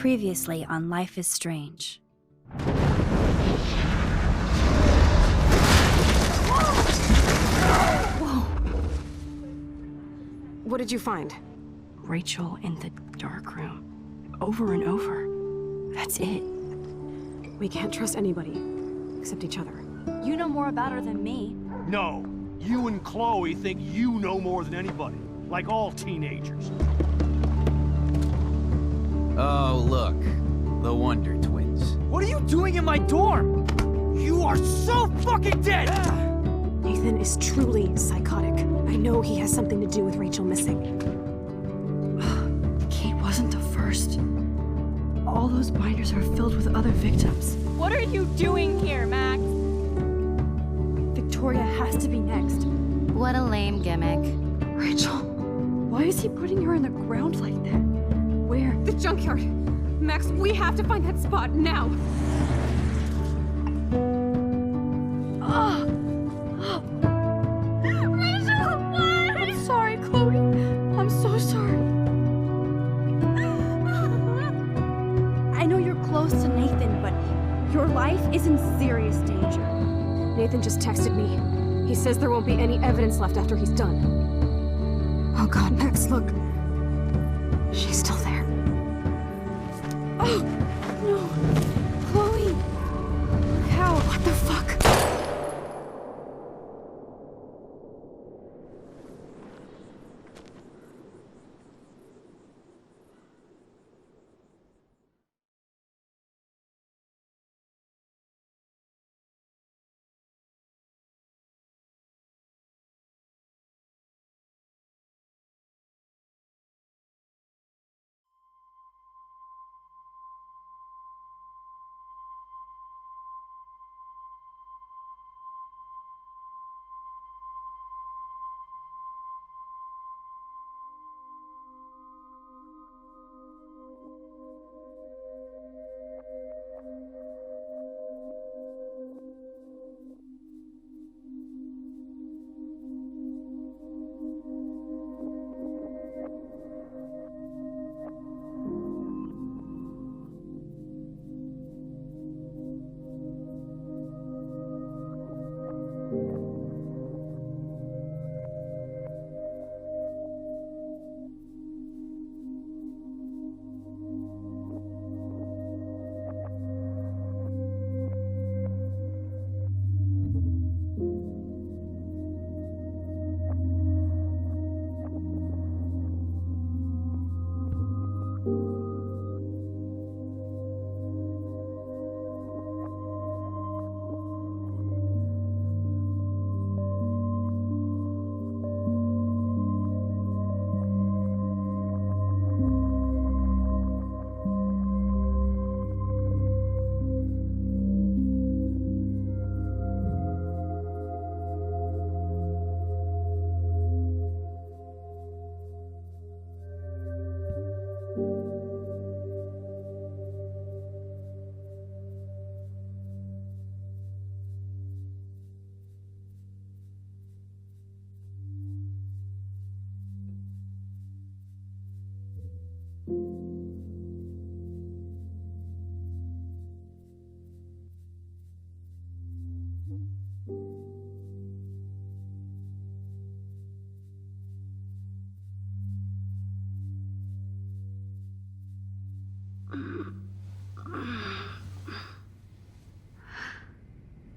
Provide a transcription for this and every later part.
Previously on Life is Strange. Whoa! What did you find? Rachel in the dark room. Over and over. That's it. We can't trust anybody, except each other. You know more about her than me. No. You and Chloe think you know more than anybody. Like all teenagers. Oh, look. The Wonder Twins. What are you doing in my dorm? You are so fucking dead! Nathan is truly psychotic. I know he has something to do with Rachel missing. Kate wasn't the first. All those binders are filled with other victims. What are you doing here, Max? Victoria has to be next. What a lame gimmick. Rachel, why is he putting her in the ground like that? Where? The junkyard! Max, we have to find that spot now! Rachel, what? I'm sorry, Chloe. I'm so sorry. I know you're close to Nathan, but your life is in serious danger. Nathan just texted me. He says there won't be any evidence left after he's done. Oh God, Max, look. She's still there. Oh, no. Chloe. How? What the fuck?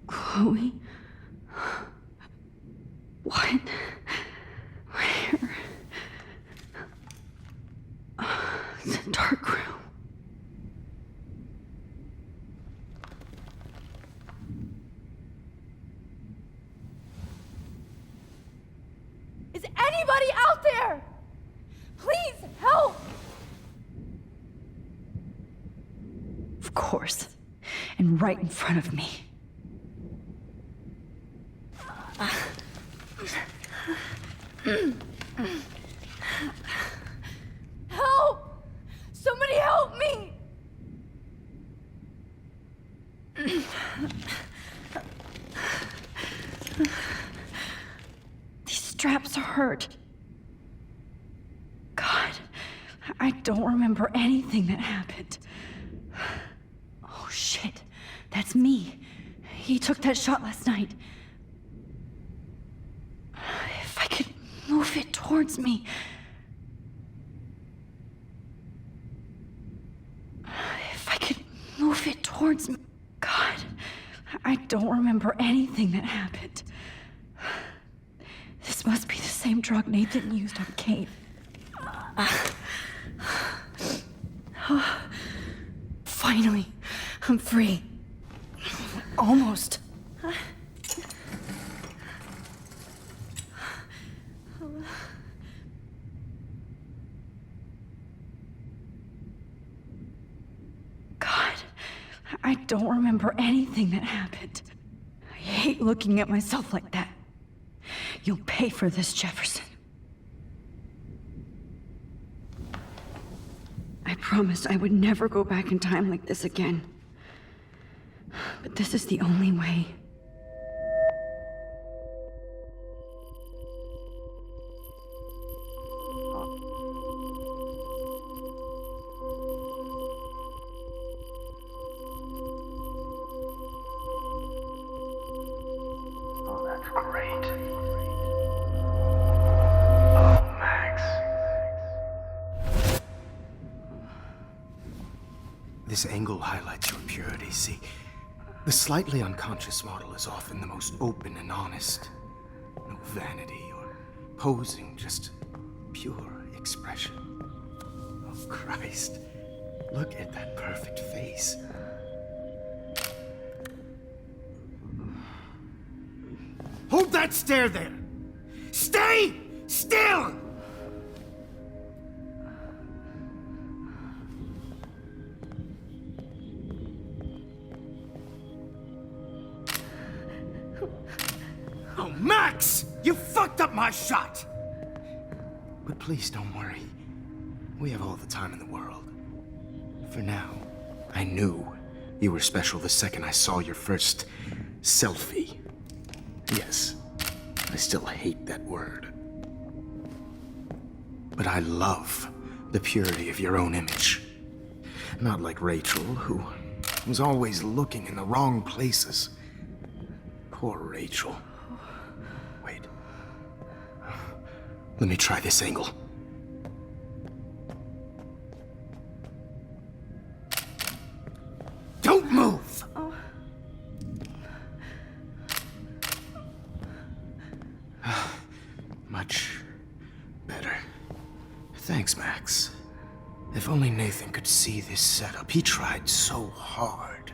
Chloe? What? Where? It's a dark room. Is anybody out there? Please help! Of course. And right in front of me. Help! Somebody help me! These straps hurt. God, I don't remember anything that happened. That's me. He took that shot last night. If I could move it towards me. If I could move it towards me. God, I don't remember anything that happened. This must be the same drug Nathan used on Kate. Finally, I'm free. Almost. God, I don't remember anything that happened. I hate looking at myself like that. You'll pay for this, Jefferson. I promised I would never go back in time like this again. But this is the only way. Oh, that's great. Oh, Max. This angle highlights your purity, see? The slightly unconscious model is often the most open and honest. No vanity or posing, just pure expression. Oh, Christ. Look at that perfect face. Hold that stare there! Stay still! Oh, Max! You fucked up my shot! But please don't worry. We have all the time in the world. For now, I knew you were special the second I saw your first selfie. Yes, I still hate that word. But I love the purity of your own image. Not like Rachel, who was always looking in the wrong places. Poor Rachel. Wait. Let me try this angle. Don't move! Much better. Thanks, Max. If only Nathan could see this setup. He tried so hard.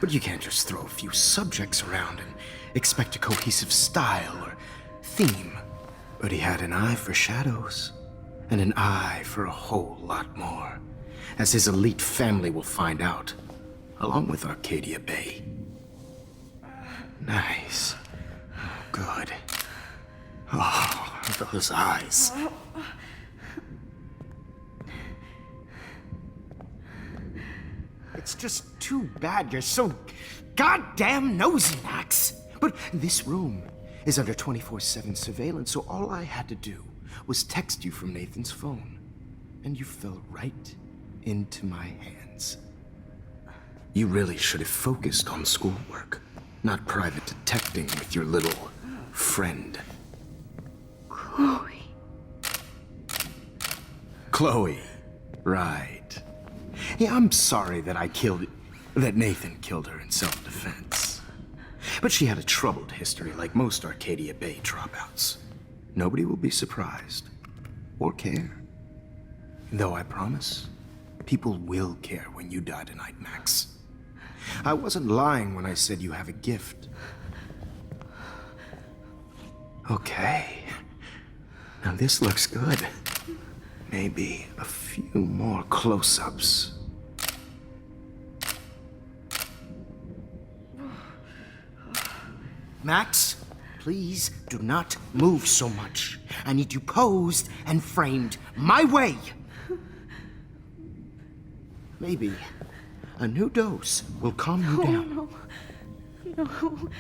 But you can't just throw a few subjects around and expect a cohesive style or theme. But he had an eye for shadows, and an eye for a whole lot more, as his elite family will find out, along with Arcadia Bay. Nice. Good. Oh, those eyes. It's just too bad you're so goddamn nosy, Max. But this room is under 24/7 surveillance, so all I had to do was text you from Nathan's phone. And you fell right into my hands. You really should have focused on schoolwork, not private detecting with your little friend. Chloe. Chloe. Right. Yeah, I'm sorry that Nathan killed her in self-defense. But she had a troubled history like most Arcadia Bay dropouts. Nobody will be surprised. Or care. Though I promise, people will care when you die tonight, Max. I wasn't lying when I said you have a gift. Okay. Now this looks good. Maybe a few more close-ups. Max, please do not move so much. I need you posed and framed my way. Maybe a new dose will calm you down. No.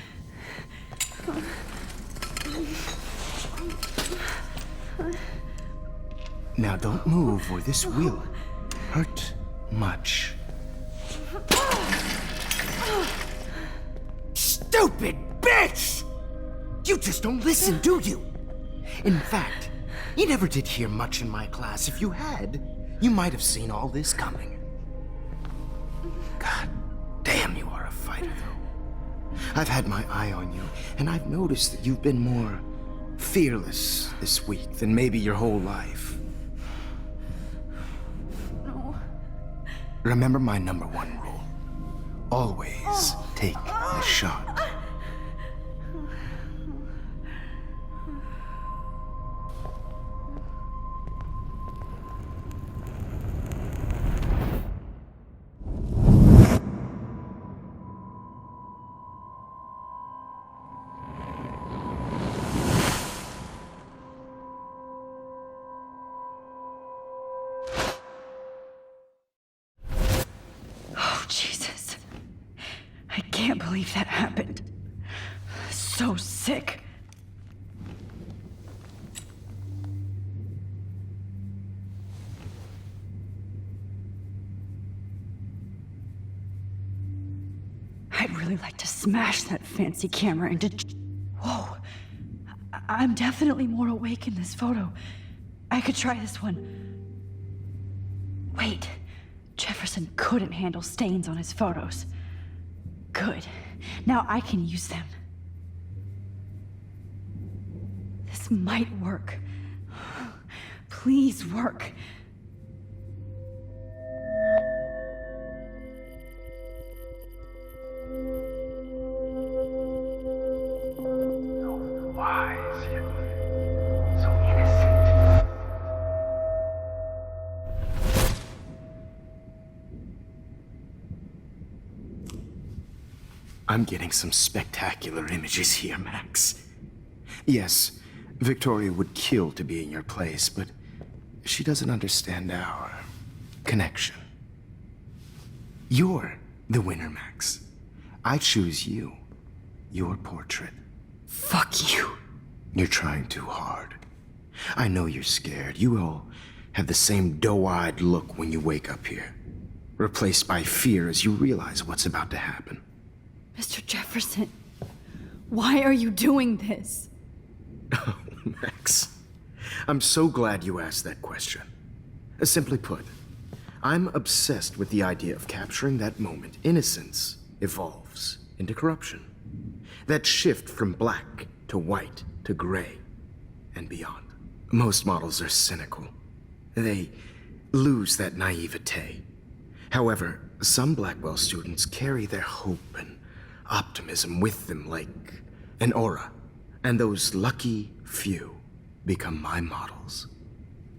Now don't move or this will hurt much. stupid bitch! You just don't listen, do you? In fact, you never did hear much in my class. If you had, you might have seen all this coming. God damn, you are a fighter, though. I've had my eye on you, and I've noticed that you've been more fearless this week than maybe your whole life. No. Remember my number one rule. Always take the shot. Oh, Jesus. I can't believe that happened. So sick. I'd really like to smash that fancy camera into... Whoa. I'm definitely more awake in this photo. I could try this one. Wait. Jefferson couldn't handle stains on his photos. Good. Now I can use them. This might work. Please work. So wise, yet so innocent. I'm getting some spectacular images here, Max. Yes, Victoria would kill to be in your place, but she doesn't understand our connection. You're the winner, Max. I choose you. Your portrait. Fuck you. You're trying too hard. I know you're scared. You all have the same doe-eyed look when you wake up here, replaced by fear as you realize what's about to happen. Mr. Jefferson, why are you doing this? Oh, Max. I'm so glad you asked that question. Simply put, I'm obsessed with the idea of capturing that moment innocence evolves into corruption. That shift from black to white to gray and beyond. Most models are cynical. They lose that naivete. However, some Blackwell students carry their hope and optimism with them like an aura. And those lucky few become my models.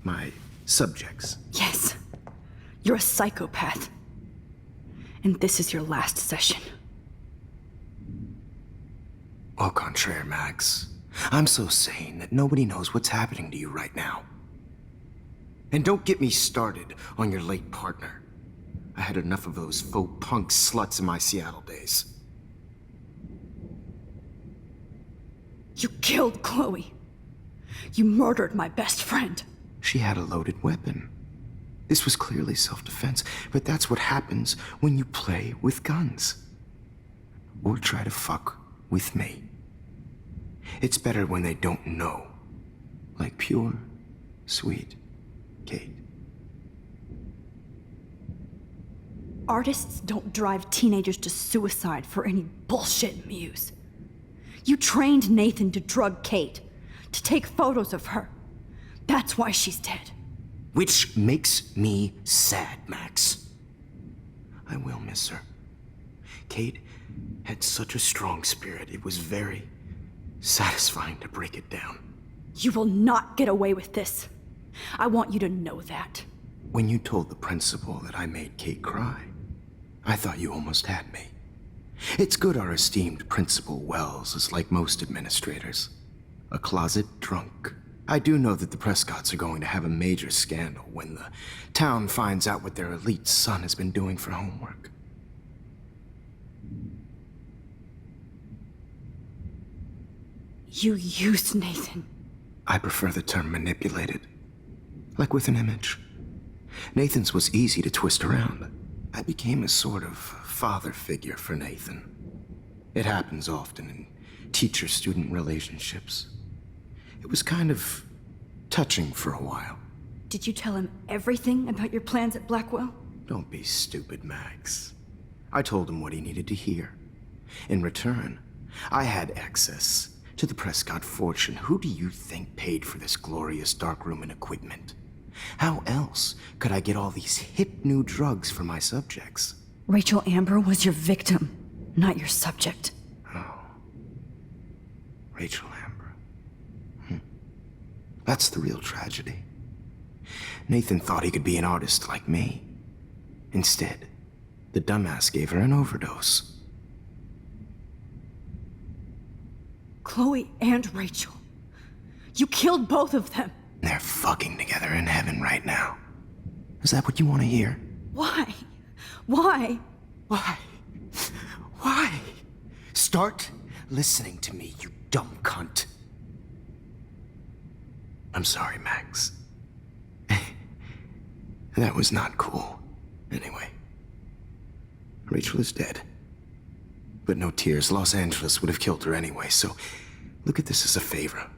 My subjects. Yes, you're a psychopath. And this is your last session. Au contraire, Max. I'm so sane that nobody knows what's happening to you right now. And don't get me started on your late partner. I had enough of those faux punk sluts in my Seattle days. You killed Chloe. You murdered my best friend. She had a loaded weapon. This was clearly self-defense, but that's what happens when you play with guns. Or try to fuck with me. It's better when they don't know. Like pure, sweet Kate. Artists don't drive teenagers to suicide for any bullshit muse. You trained Nathan to drug Kate, to take photos of her. That's why she's dead. Which makes me sad, Max. I will miss her. Kate had such a strong spirit, it was very satisfying to break it down. You will not get away with this. I want you to know that. When you told the principal that I made Kate cry, I thought you almost had me. It's good our esteemed Principal Wells is like most administrators. A closet drunk. I do know that the Prescotts are going to have a major scandal when the town finds out what their elite son has been doing for homework. You used Nathan. I prefer the term manipulated. Like with an image. Nathan's was easy to twist around. I became a sort of father figure for Nathan. It happens often in teacher-student relationships. It was kind of touching for a while. Did you tell him everything about your plans at Blackwell? Don't be stupid, Max. I told him what he needed to hear. In return, I had access to the Prescott fortune. Who do you think paid for this glorious darkroom and equipment? How else could I get all these hip new drugs for my subjects? Rachel Amber was your victim, not your subject. Oh. Rachel Amber. That's the real tragedy. Nathan thought he could be an artist like me. Instead, the dumbass gave her an overdose. Chloe and Rachel. You killed both of them. They're fucking together in heaven right now. Is that what you want to hear? Why? Why? Why? Why? Start listening to me, you dumb cunt. I'm sorry, Max. That was not cool. Anyway, Rachel is dead. But no tears. Los Angeles would have killed her anyway, so look at this as a favor.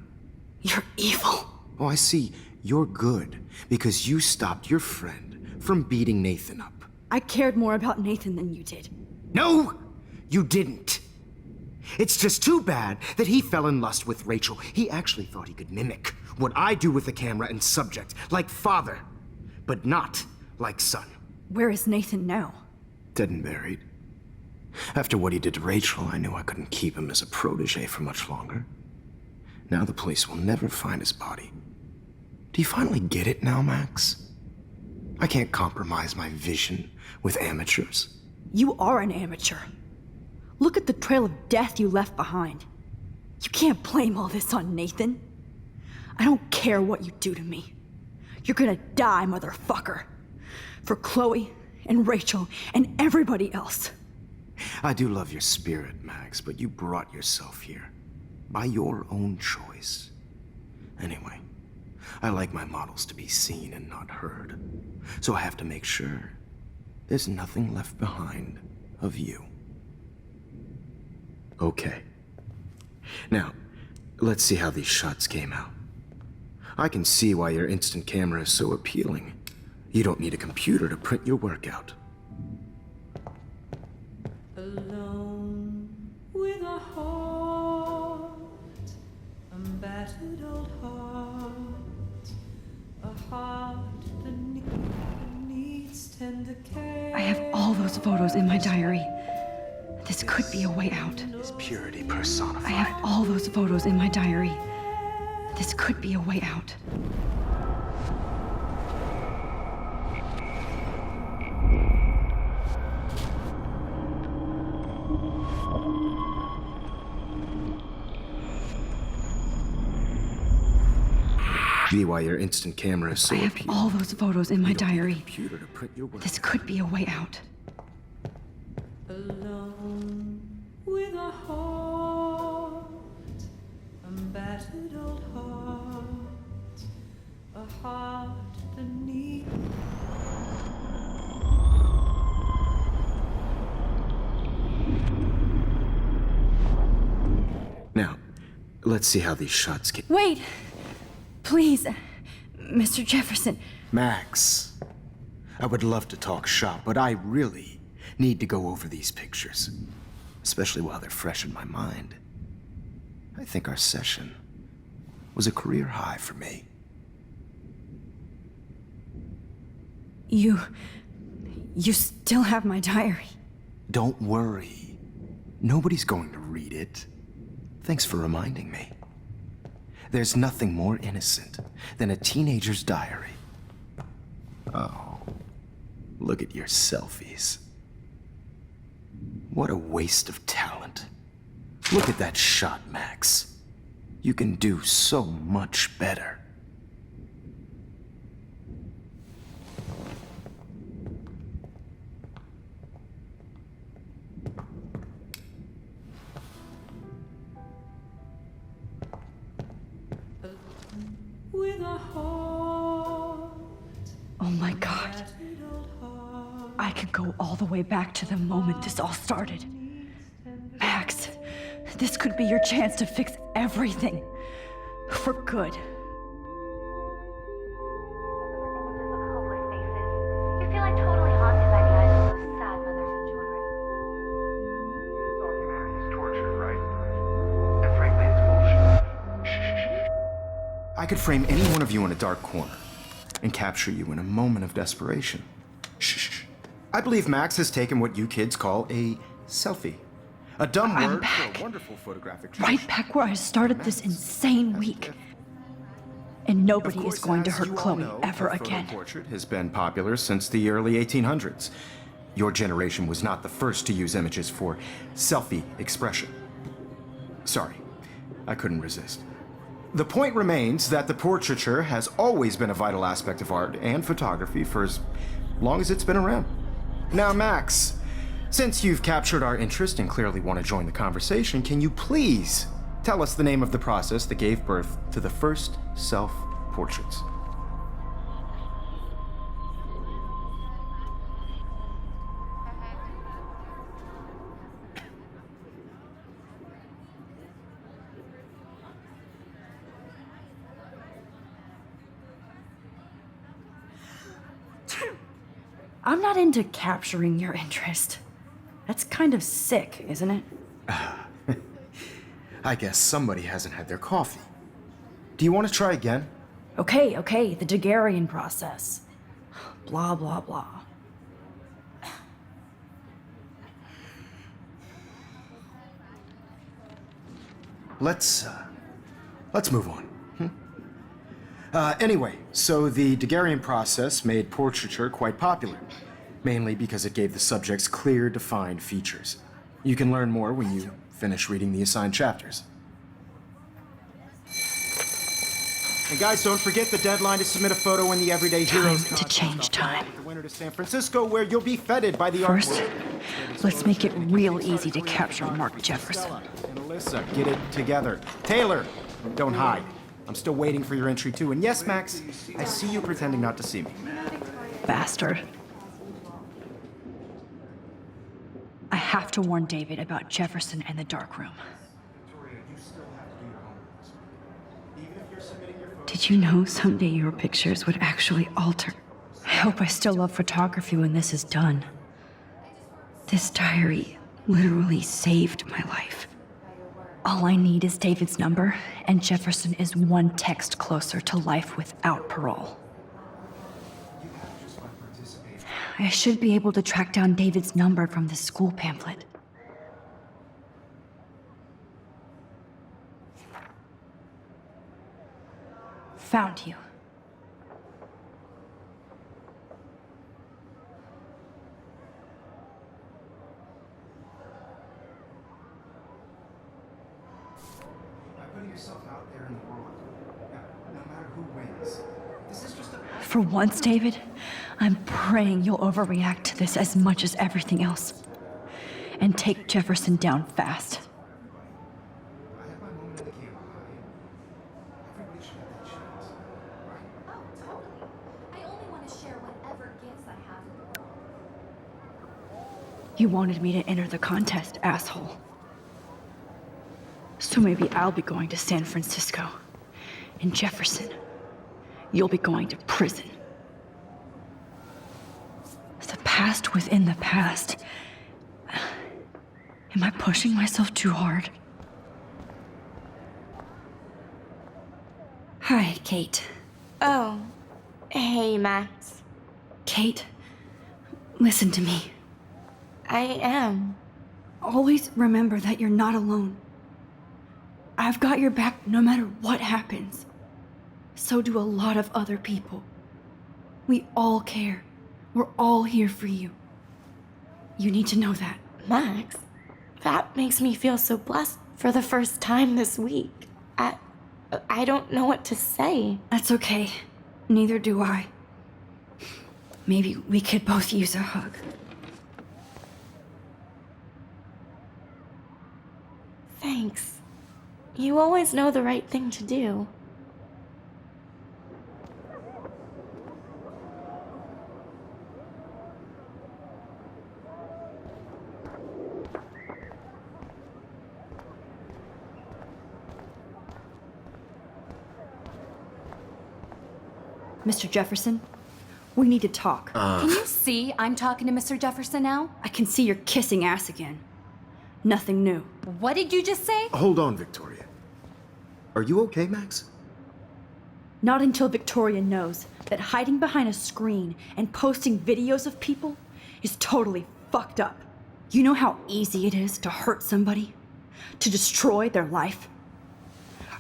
You're evil. Oh, I see. You're good because you stopped your friend from beating Nathan up. I cared more about Nathan than you did. No, you didn't. It's just too bad that he fell in lust with Rachel. He actually thought he could mimic what I do with the camera and subject, like father, but not like son. Where is Nathan now? Dead and buried. After what he did to Rachel, I knew I couldn't keep him as a protege for much longer. Now the police will never find his body. Do you finally get it now, Max? I can't compromise my vision with amateurs. You are an amateur. Look at the trail of death you left behind. You can't blame all this on Nathan. I don't care what you do to me. You're gonna die, motherfucker. For Chloe and Rachel and everybody else. I do love your spirit, Max, but you brought yourself here. By your own choice. Anyway, I like my models to be seen and not heard. So I have to make sure there's nothing left behind of you. Okay. Now, let's see how these shots came out. I can see why your instant camera is so appealing. You don't need a computer to print your work out. Alone with a heart, a battered old heart, a heart that needs tender care. I have all those photos in my diary. This could be a way out. Is purity personified. I have all those photos in my diary. This could be a way out. See why your instant camera is so I have appealing. all those photos in my You don't need a diary. computer to print your work This out. could be a way out. Alone with a heart, a battered old heart, a heart that needs. Now, let's see how these shots came. Wait! Please, Mr. Jefferson. Max, I would love to talk shop, but I really need to go over these pictures, especially while they're fresh in my mind. I think our session was a career high for me. You still have my diary. Don't worry. Nobody's going to read it. Thanks for reminding me. There's nothing more innocent than a teenager's diary. Oh, look at your selfies. What a waste of talent. Look at that shot, Max. You can do so much better. With a heart, Oh my God. battered old heart, I could go all the way back to the moment this all started. Max, This could be your chance to fix everything. For good. Hopeless faces. You feel like totally haunted by the eyes of those sad mothers and children. All humanity is torture, right? And frankly, it's bullshit. I could frame any one of you in a dark corner and capture you in a moment of desperation. Shh. I believe Max has taken what you kids call a selfie. A dumb I'm word back. for a wonderful photographic Right tradition. back where I started this insane week. And nobody is going to hurt Chloe ever again. Portrait has been popular since the early 1800s. Your generation was not the first to use images for selfie expression. Sorry, I couldn't resist. The point remains that the portraiture has always been a vital aspect of art and photography for as long as it's been around. Now, Max, since you've captured our interest and clearly want to join the conversation, can you please tell us the name of the process that gave birth to the first self-portraits? I'm not into capturing your interest. That's kind of sick, isn't it? I guess somebody hasn't had their coffee. Do you want to try again? Okay, the Daguerrean process. Blah, blah, blah. Let's move on. Anyway, so the Daguerrean process made portraiture quite popular, mainly because it gave the subjects clear, defined features. You can learn more when you finish reading the assigned chapters. And guys, don't forget the deadline to submit a photo in the Everyday Heroes Time to change time. The winter to San Francisco, where you'll be feted by the art First, world. let's make it real easy to capture Mark Jefferson. And Alyssa, get it together. Taylor, don't hide. I'm still waiting for your entry too. And yes, Max, I see you pretending not to see me. Bastard. I have to warn David about Jefferson and the dark room. Did you know someday your pictures would actually alter? I hope I still love photography when this is done. This diary literally saved my life. All I need is David's number, and Jefferson is one text closer to life without parole. I should be able to track down David's number from the school pamphlet. Found you. For once, David, I'm praying you'll overreact to this as much as everything else. And take Jefferson down fast. Oh, totally. I only want to share whatever gifts I have with the world. You wanted me to enter the contest, asshole. So maybe I'll be going to San Francisco. And Jefferson, you'll be going to prison. The past within the past. Am I pushing myself too hard? Hi, Kate. Oh, hey, Max. Kate, listen to me. I am. Always remember that you're not alone. I've got your back no matter what happens. So do a lot of other people. We all care. We're all here for you. You need to know that. Max, that makes me feel so blessed for the first time this week. I don't know what to say. That's okay. Neither do I. Maybe we could both use a hug. Thanks. You always know the right thing to do. Mr. Jefferson, we need to talk. Can you see I'm talking to Mr. Jefferson now? I can see you're kissing ass again. Nothing new. What did you just say? Hold on, Victoria. Are you okay, Max? Not until Victoria knows that hiding behind a screen and posting videos of people is totally fucked up. You know how easy it is to hurt somebody? To destroy their life?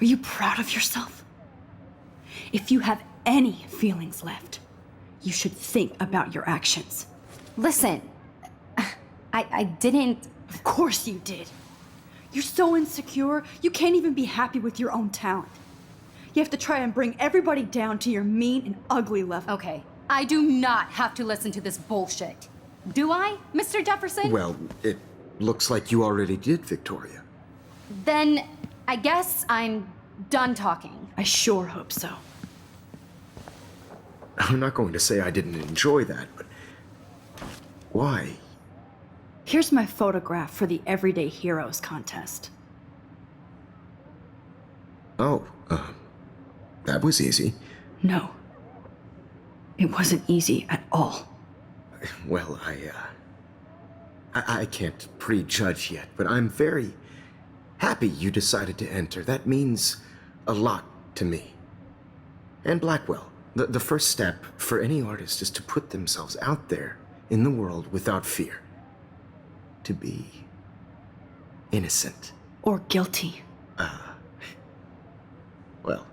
Are you proud of yourself? If you have any feelings left, you should think about your actions. Listen, I didn't... Of course you did. You're so insecure, you can't even be happy with your own talent. You have to try and bring everybody down to your mean and ugly level. Okay, I do not have to listen to this bullshit. Do I, Mr. Jefferson? Well, it looks like you already did, Victoria. Then I guess I'm done talking. I sure hope so. I'm not going to say I didn't enjoy that, but why? Here's my photograph for the Everyday Heroes contest. Oh, that was easy. No. It wasn't easy at all. Well, I can't prejudge yet, but I'm very happy you decided to enter. That means a lot to me. And Blackwell, the first step for any artist is to put themselves out there in the world without fear. To be innocent. Or guilty. Well,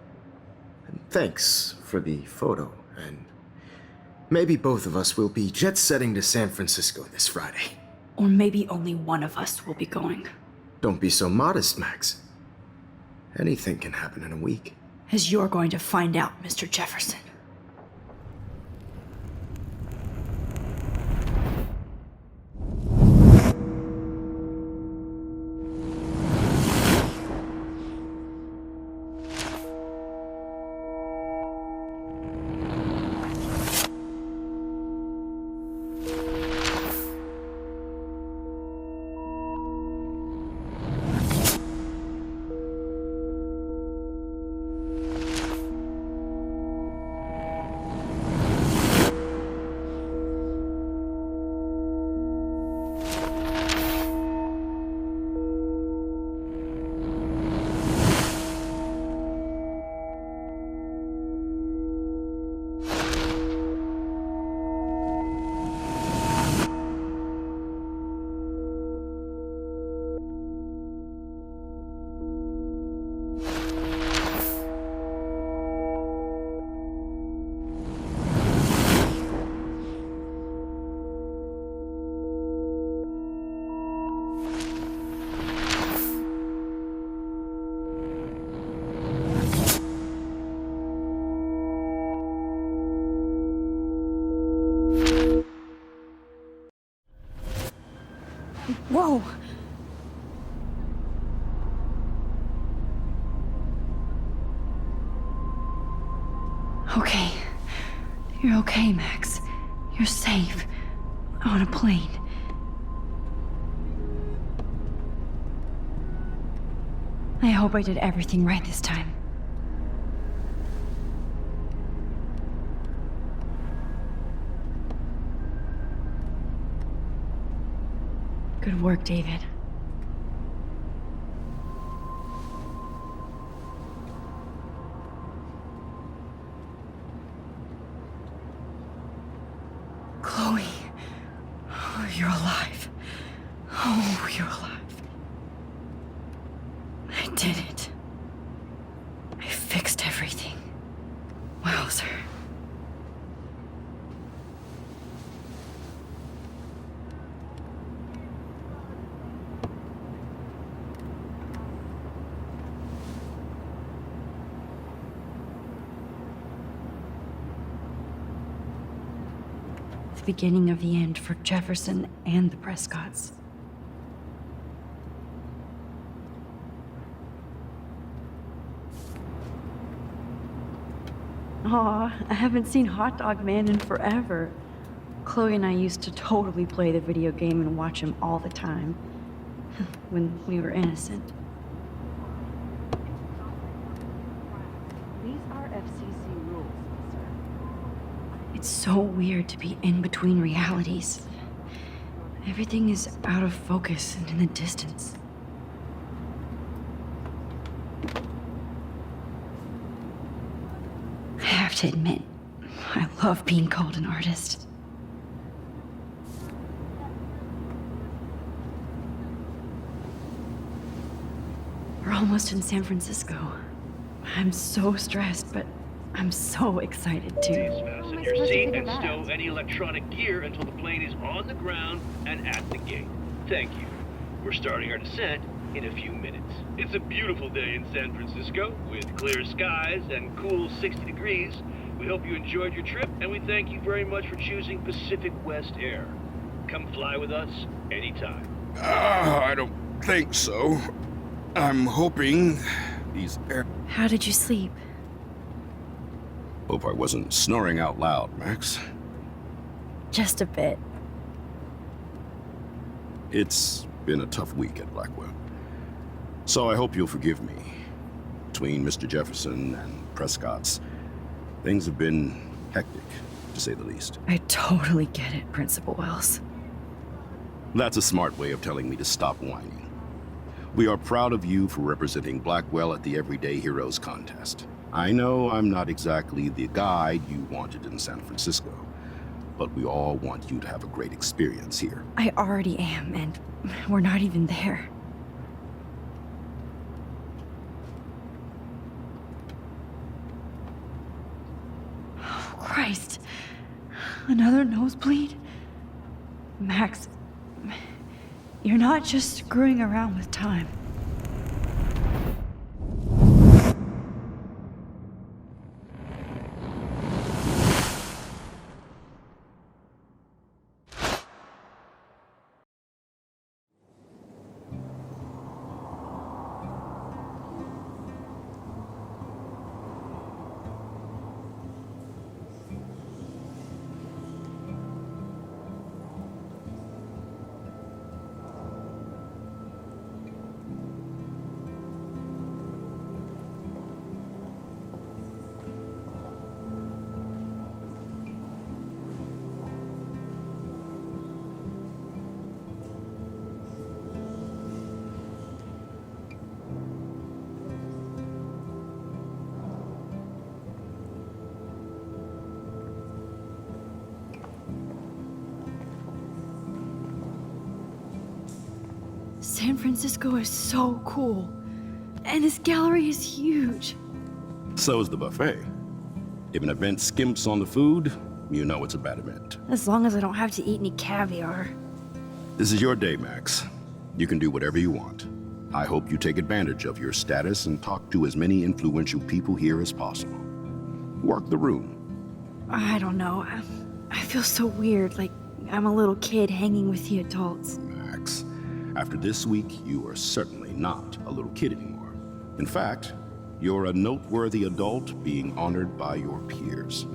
thanks for the photo, and maybe both of us will be jet-setting to San Francisco this Friday. Or maybe only one of us will be going. Don't be so modest, Max. Anything can happen in a week. As you're going to find out, Mr. Jefferson. Whoa! Okay. You're okay, Max. You're safe. On a plane. I hope I did everything right this time. Good work, David. Chloe. Oh, you're alive. Oh, you're alive. I did it. I fixed everything. Wowzer. The beginning of the end for Jefferson and the Prescotts. Aw, I haven't seen Hot Dog Man in forever. Chloe and I used to totally play the video game and watch him all the time. When we were innocent. These are FCC rules, sir. It's so weird to be in between realities. Everything is out of focus and in the distance. I have to admit, I love being called an artist. We're almost in San Francisco. I'm so stressed, but I'm so excited too. Fasten your seat and stow any electronic gear until the plane is on the ground and at the gate. Thank you. We're starting our descent in a few minutes. It's a beautiful day in San Francisco with clear skies and cool 60 degrees. We hope you enjoyed your trip, and we thank you very much for choosing Pacific West Air. Come fly with us anytime. I don't think so. I'm hoping these air... How did you sleep? Hope I wasn't snoring out loud, Max. Just a bit. It's been a tough week at Blackwell. So I hope you'll forgive me. Between Mr. Jefferson and Prescott's, things have been hectic, to say the least. I totally get it, Principal Wells. That's a smart way of telling me to stop whining. We are proud of you for representing Blackwell at the Everyday Heroes contest. I know I'm not exactly the guide you wanted in San Francisco, but we all want you to have a great experience here. I already am, and we're not even there. Oh, Christ. Another nosebleed? Max, you're not just screwing around with time. San Francisco is so cool. And this gallery is huge. So is the buffet. If an event skimps on the food, you know it's a bad event. As long as I don't have to eat any caviar. This is your day, Max. You can do whatever you want. I hope you take advantage of your status and talk to as many influential people here as possible. Work the room. I don't know. I feel so weird, like I'm a little kid hanging with the adults. Max, after this week, you are certainly not a little kid anymore. In fact, you're a noteworthy adult being honored by your peers.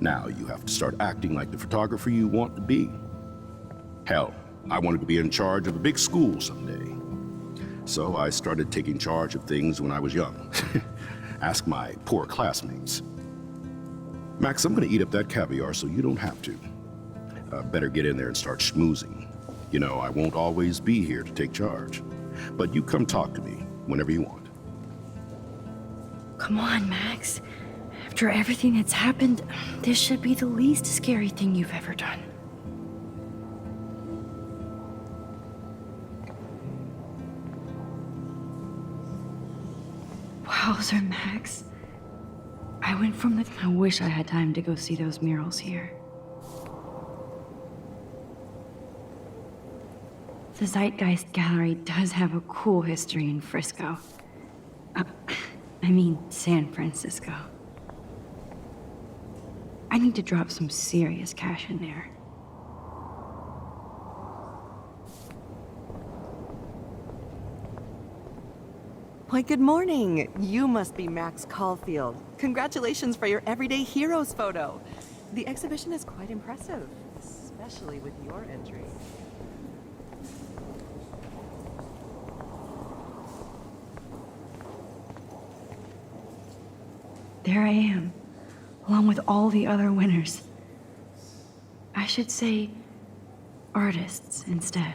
Now you have to start acting like the photographer you want to be. Hell, I wanted to be in charge of a big school someday. So I started taking charge of things when I was young. Ask my poor classmates. Max, I'm gonna eat up that caviar so you don't have to. Better get in there and start schmoozing. You know, I won't always be here to take charge. But you come talk to me whenever you want. Come on, Max. After everything that's happened, this should be the least scary thing you've ever done. Wowzer, Max. I went from the... I wish I had time to go see those murals here. The Zeitgeist Gallery does have a cool history in Frisco. I mean, San Francisco. I need to drop some serious cash in there. Why, good morning. You must be Max Caulfield. Congratulations for your Everyday Heroes photo. The exhibition is quite impressive, especially with your entry. There I am, along with all the other winners. I should say artists instead.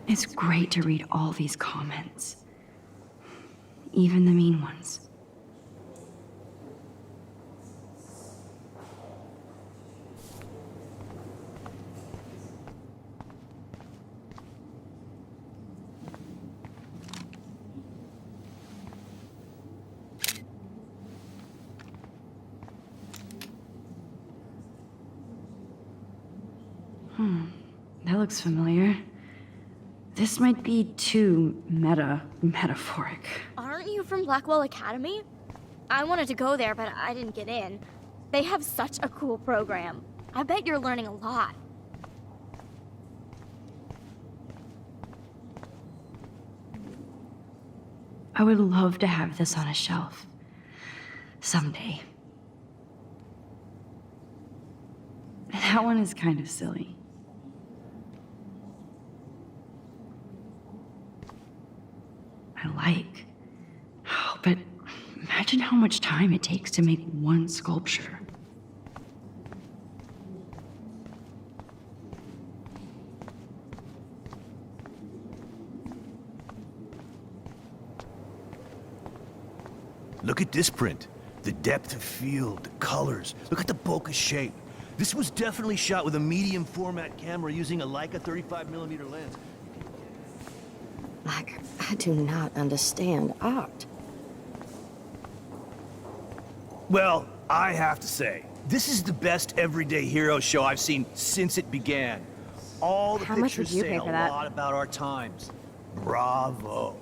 It's great to read all these comments, even the mean ones. That looks familiar. This might be too metaphoric. Aren't you from Blackwell Academy? I wanted to go there, but I didn't get in. They have such a cool program. I bet you're learning a lot. I would love to have this on a shelf. Someday. That one is kind of silly. I like. Oh, but imagine how much time it takes to make one sculpture. Look at this print. The depth of field, the colors. Look at the bokeh shape. This was definitely shot with a medium format camera using a Leica 35mm lens. I do not understand art. Well, I have to say, this is the best everyday hero show I've seen since it began. All the How much pictures would you say pay a for that? lot about our times. Bravo.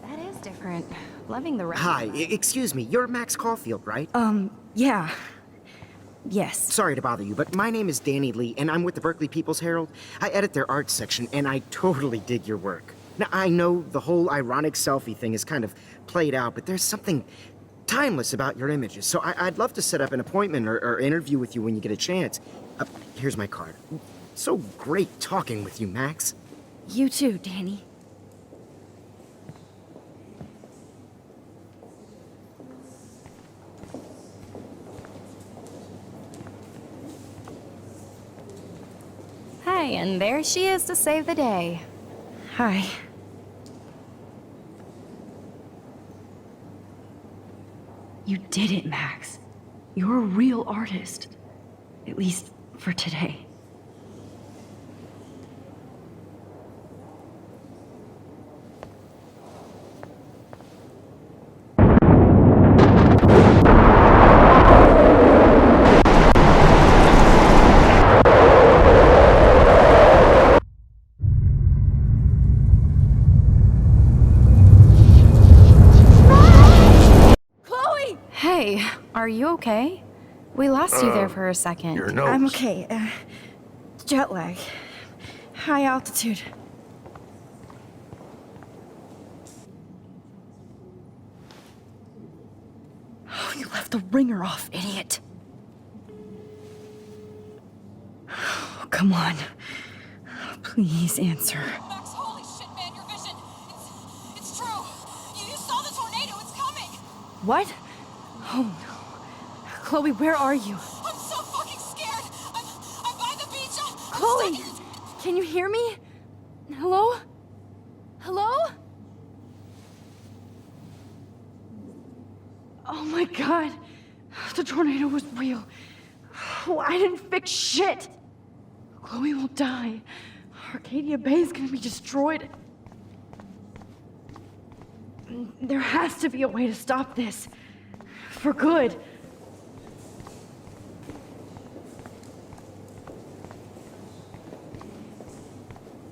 That is different. Loving the rest. Hi, excuse me, you're Max Caulfield, right? Yeah. Yes. Sorry to bother you, but my name is Danny Lee, and I'm with the Berkeley People's Herald. I edit their art section, and I totally dig your work. Now, I know the whole ironic selfie thing is kind of played out, but there's something timeless about your images, so I'd love to set up an appointment or interview with you when you get a chance. Here's my card. So great talking with you, Max. You too, Danny. Hi, and there she is to save the day. Hi. You did it, Max. You're a real artist. At least for today. Hey, are you okay? We lost you there for a second. Your nose. I'm okay. Jet lag. High altitude. Oh, you left the ringer off, idiot. Oh, come on. Please answer. Max, holy shit, man, your vision. It's true. You saw the tornado. It's coming. What? Oh no. Chloe, where are you? I'm so fucking scared. I'm by the beach. I'm Chloe! stuck here. Can you hear me? Hello? Hello? Oh my god. The tornado was real. Oh, I didn't fix shit. Chloe will die. Arcadia Bay is gonna be destroyed. There has to be a way to stop this. For good.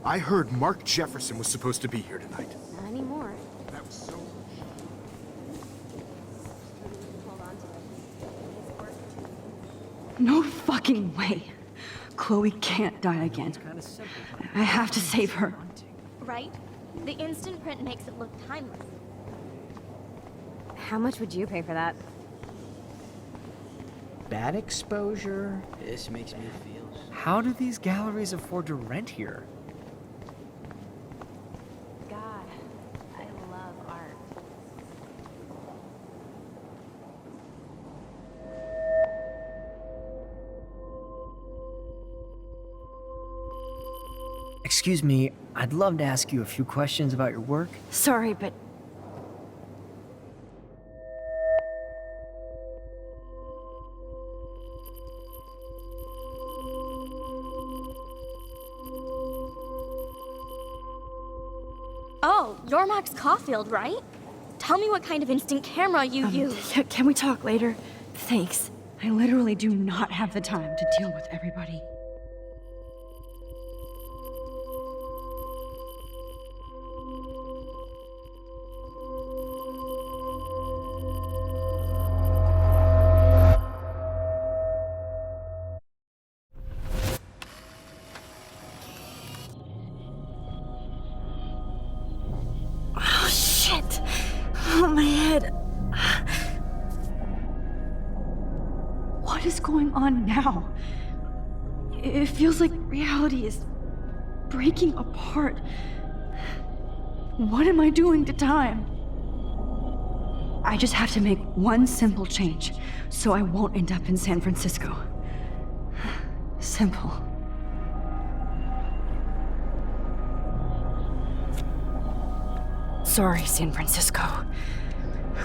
I heard Mark Jefferson was supposed to be here tonight. Not anymore. That was so... Hold on to it. No fucking way. Chloe can't die again. I have to save her. Right? The instant print makes it look timeless. How much would you pay for that? Bad exposure? This makes me feel... How do these galleries afford to rent here? God, I love art. Excuse me, I'd love to ask you a few questions about your work. Sorry, but Oh, you're Max Caulfield, right? Tell me what kind of instant camera you use. Can we talk later? Thanks. I literally do not have the time to deal with everybody. Oh, shit. Oh, my head. What is going on now? It feels like reality is breaking apart. What am I doing to time? I just have to make one simple change so I won't end up in San Francisco. Simple. Sorry, San Francisco.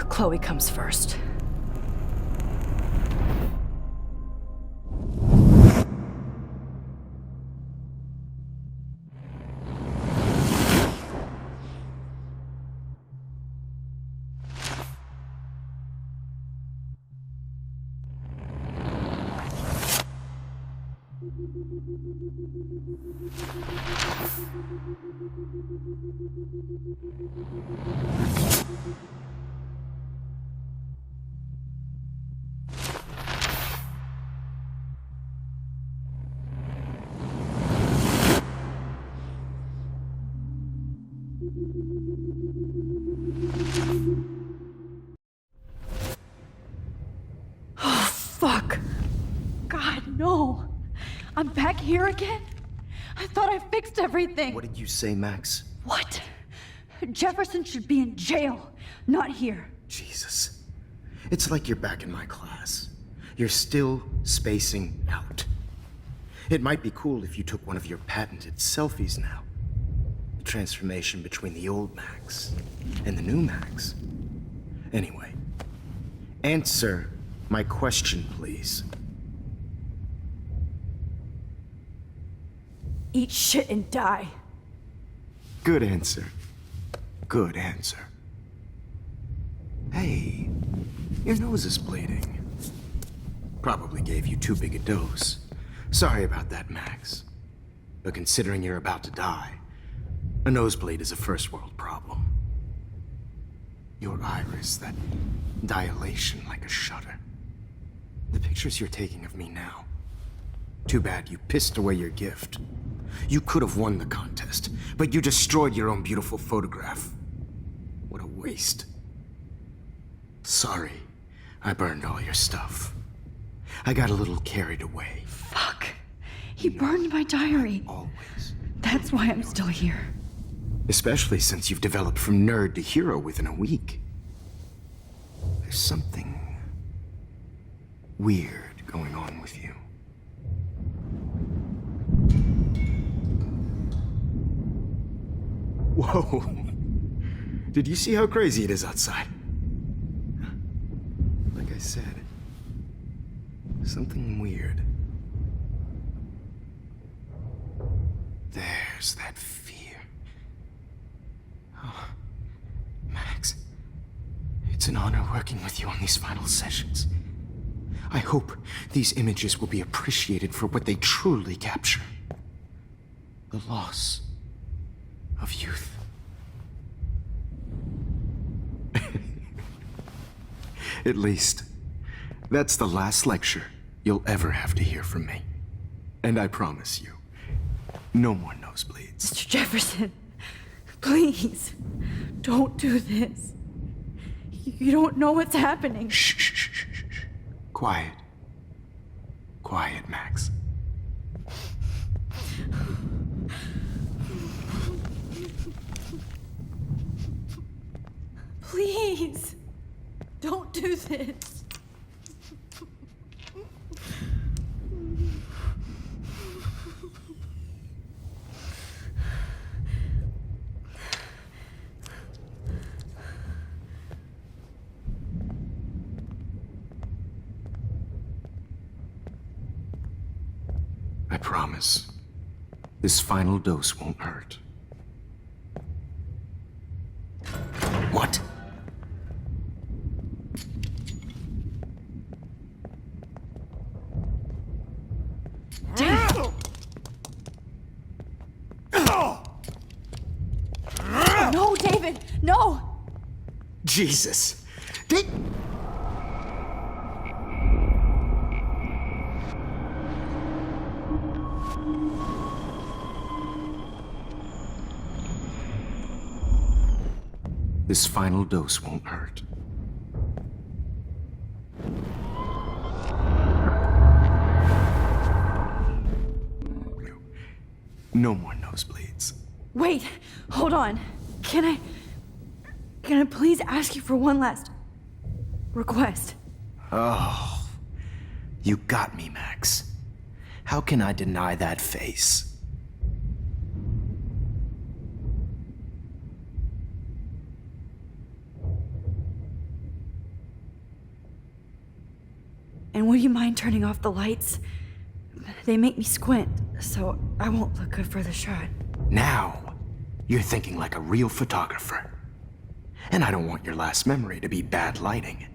Chloe comes first. Oh, fuck. God, no. I'm back here again? I thought I fixed everything. What did you say, Max? What? Jefferson should be in jail, not here. Jesus. It's like you're back in my class. You're still spacing out. It might be cool if you took one of your patented selfies now. The transformation between the old Max and the new Max. Anyway, answer my question, please. Eat shit and die. Good answer. Good answer. Hey, your nose is bleeding. Probably gave you too big a dose. Sorry about that, Max. But considering you're about to die, a nosebleed is a first world problem. Your iris, that dilation like a shutter. The pictures you're taking of me now. Too bad you pissed away your gift. You could have won the contest, but you destroyed your own beautiful photograph. What a waste. Sorry, I burned all your stuff. I got a little carried away. Fuck. He burned my diary. Always. That's why I'm still here. Especially since you've developed from nerd to hero within a week. There's something weird going on with you. Whoa. Did you see how crazy it is outside? Like I said, something weird. There's that fear. Oh, Max, it's an honor working with you on these final sessions. I hope these images will be appreciated for what they truly capture. The loss of youth. At least, that's the last lecture you'll ever have to hear from me. And I promise you, no more nosebleeds. Mr. Jefferson, please, don't do this. You don't know what's happening. Shh, shh, shh, shh, shh. Quiet. Quiet, Max. Please, don't do this. I promise. This final dose won't hurt. What? No, David, no! Jesus. This final dose won't hurt. No more nosebleeds. Wait, hold on. Can I please ask you for one last request? Oh, you got me, Max. How can I deny that face? And would you mind turning off the lights? They make me squint, so I won't look good for the shot. Now, you're thinking like a real photographer. And I don't want your last memory to be bad lighting.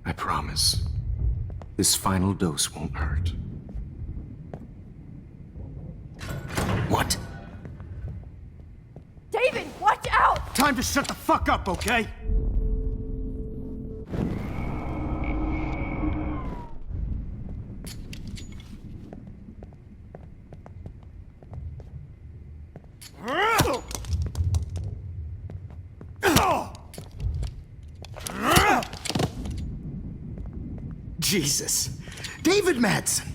I promise. This final dose won't hurt. What? David, watch out! Time to shut the fuck up, okay? Jesus. David Madsen.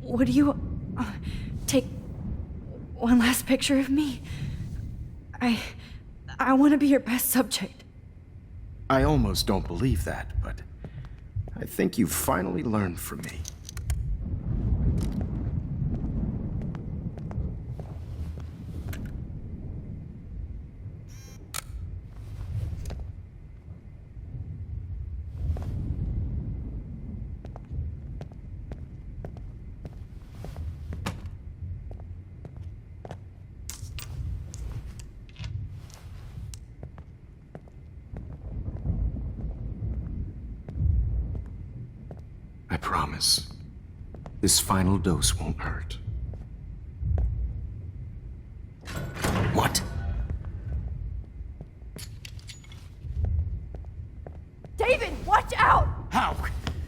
Would you take one last picture of me? I want to be your best subject. I almost don't believe that, but I think you've finally learned from me. I promise. This final dose won't hurt. What? David, watch out! How?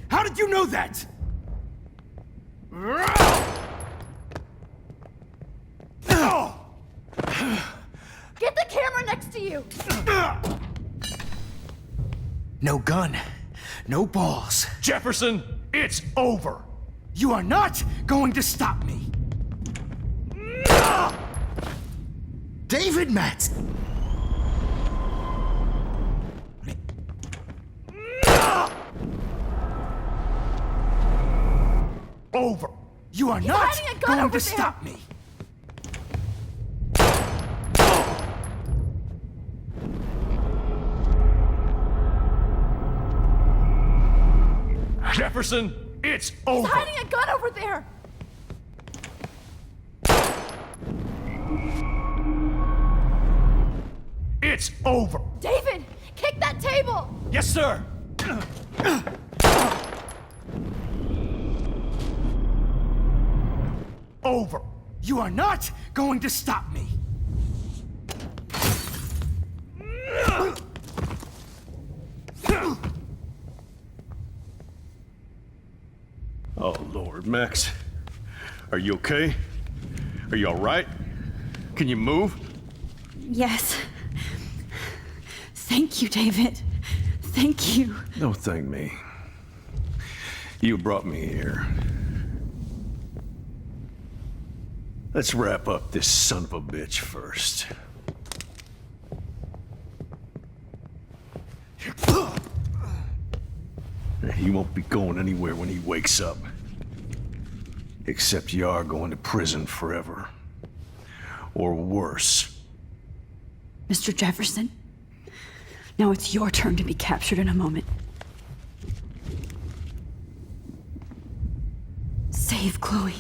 How did you know that? Get the camera next to you! No gun. No balls. Jefferson, it's over. You are not going to stop me. David Madsen. Over. You are He's not hiding a gun going over to there. stop me. Jefferson, it's over. He's hiding a gun over there! It's over. David, kick that table! Yes, sir. over. You are not going to stop me. Oh, Lord, Max. Are you okay? Are you all right? Can you move? Yes. Thank you, David. Thank you. Don't thank me. You brought me here. Let's wrap up this son of a bitch first. He won't be going anywhere when he wakes up. Except you are going to prison forever. Or worse. Mr. Jefferson, now it's your turn to be captured in a moment. Save Chloe.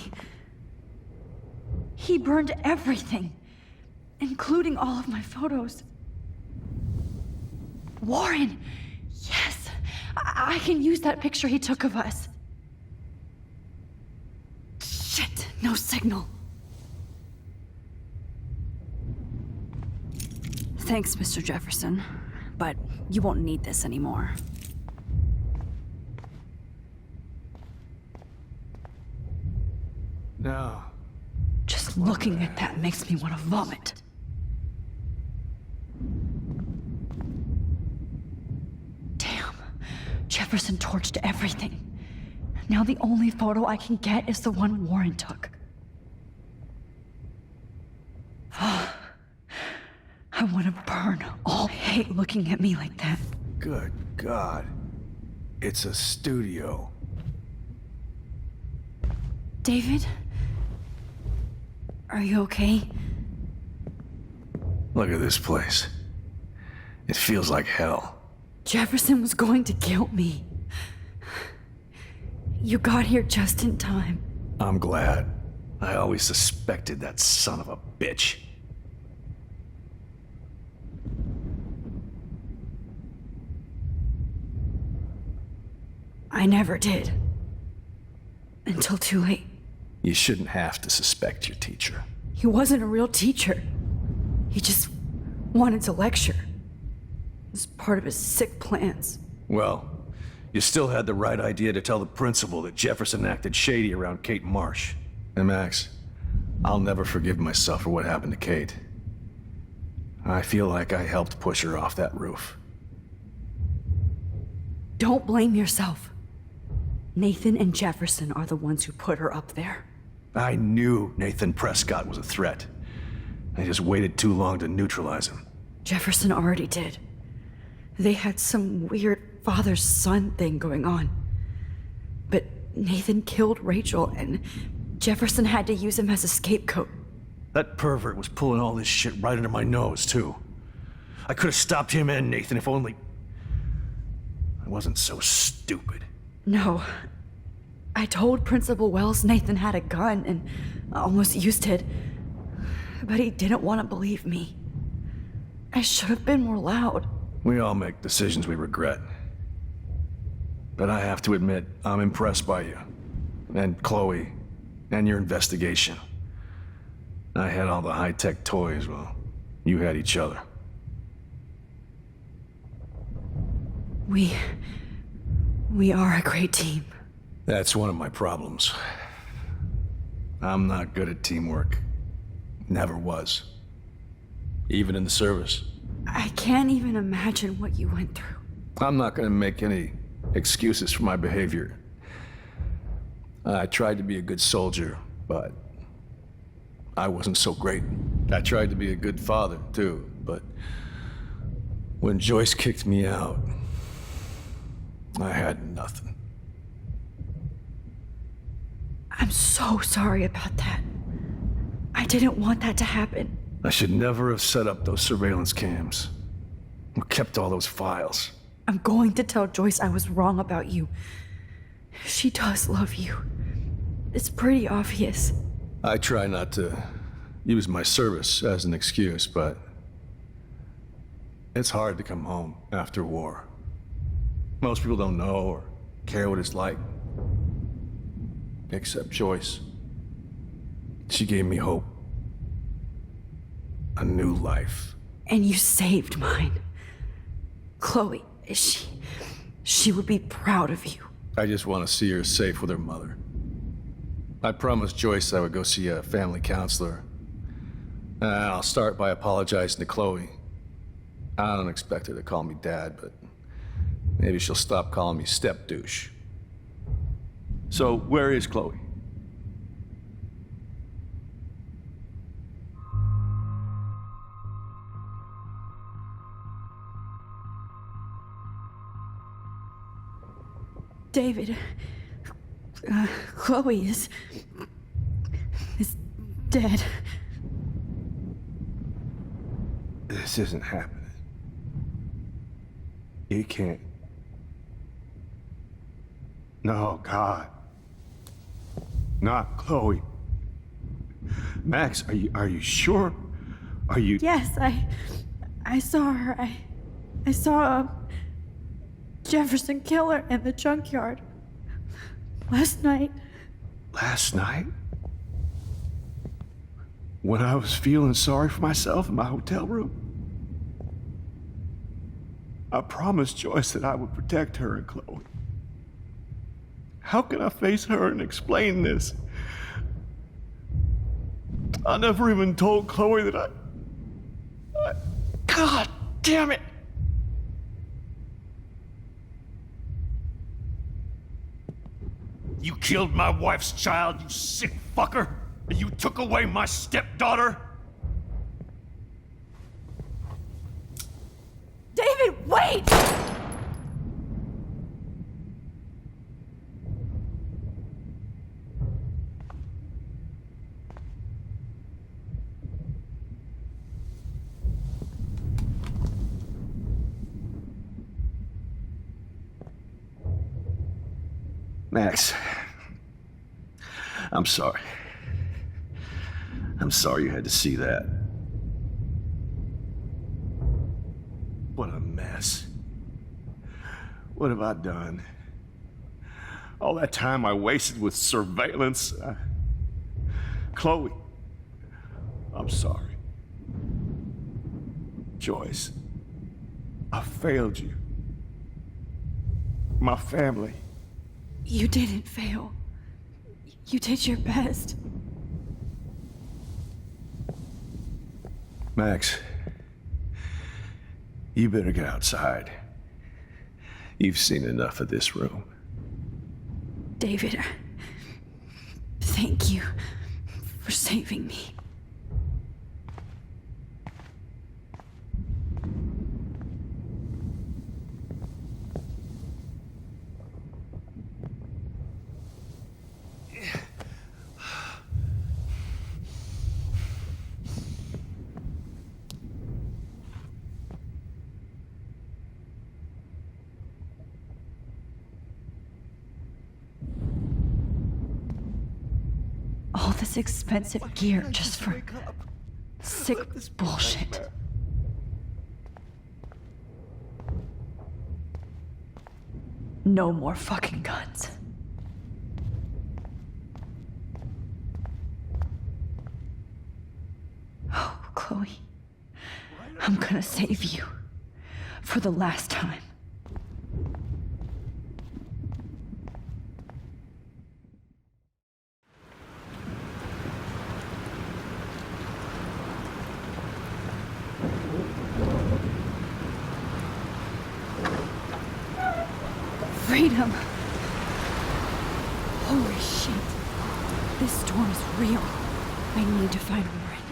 He burned everything, including all of my photos. Warren! Yes! I can use that picture he took of us. Shit, no signal. Thanks, Mr. Jefferson, but you won't need this anymore. No. Just looking at that makes me want to vomit. Damn. Jefferson torched everything. Now the only photo I can get is the one Warren took. I want to burn. All hate looking at me like that. Good God. It's a studio. David? Are you okay? Look at this place. It feels like hell. Jefferson was going to kill me. You got here just in time. I'm glad. I always suspected that son of a bitch. I never did. Until too late. You shouldn't have to suspect your teacher. He wasn't a real teacher. He just wanted to lecture. It was part of his sick plans. Well, you still had the right idea to tell the principal that Jefferson acted shady around Kate Marsh. And Max, I'll never forgive myself for what happened to Kate. I feel like I helped push her off that roof. Don't blame yourself. Nathan and Jefferson are the ones who put her up there. I knew Nathan Prescott was a threat. I just waited too long to neutralize him. Jefferson already did. They had some weird father-son thing going on. But Nathan killed Rachel, and Jefferson had to use him as a scapegoat. That pervert was pulling all this shit right under my nose, too. I could have stopped him and Nathan if only I wasn't so stupid. No. I told Principal Wells Nathan had a gun and almost used it. But he didn't want to believe me. I should have been more loud. We all make decisions we regret. But I have to admit, I'm impressed by you. And Chloe. And your investigation. I had all the high-tech toys, well, you had each other. We are a great team. That's one of my problems. I'm not good at teamwork. Never was. Even in the service. I can't even imagine what you went through. I'm not gonna make any excuses for my behavior. I tried to be a good soldier, but I wasn't so great. I tried to be a good father, too, but when Joyce kicked me out, I had nothing. I'm so sorry about that. I didn't want that to happen. I should never have set up those surveillance cams. Or kept all those files. I'm going to tell Joyce I was wrong about you. She does love you. It's pretty obvious. I try not to use my service as an excuse, but it's hard to come home after war. Most people don't know or care what it's like. Except Joyce. She gave me hope. A new life. And you saved mine. Chloe, she would be proud of you. I just want to see her safe with her mother. I promised Joyce I would go see a family counselor. I'll start by apologizing to Chloe. I don't expect her to call me Dad, but maybe she'll stop calling me step douche. So, where is Chloe? David, Chloe is dead. This isn't happening. You can't. No, God. Not Chloe. Max, are you sure? Are you? Yes, I saw her. I saw Jefferson kill her in the junkyard last night. Last night? When I was feeling sorry for myself in my hotel room? I promised Joyce that I would protect her and Chloe. How can I face her and explain this? I never even told Chloe that I... God damn it! You killed my wife's child, you sick fucker! And you took away my stepdaughter? David, wait! Max, I'm sorry. I'm sorry you had to see that. What a mess. What have I done? All that time I wasted with surveillance. Chloe, I'm sorry. Joyce, I failed you. My family. You didn't fail. You did your best. Max, you better get outside. You've seen enough of this room. David, thank you for saving me. All this expensive gear just for sick bullshit. No more fucking guns. Oh, Chloe. I'm gonna save you. For the last time. Freedom. Holy shit. This storm is real. I need to find Warren.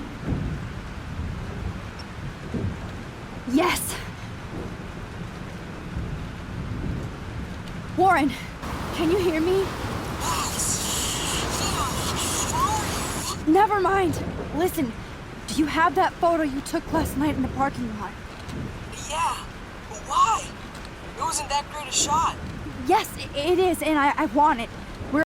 Yes! Warren, can you hear me? Never mind. Listen, do you have that photo you took last night in the parking lot? Yeah, but why? It wasn't that great a shot. Yes, it is, and I want it.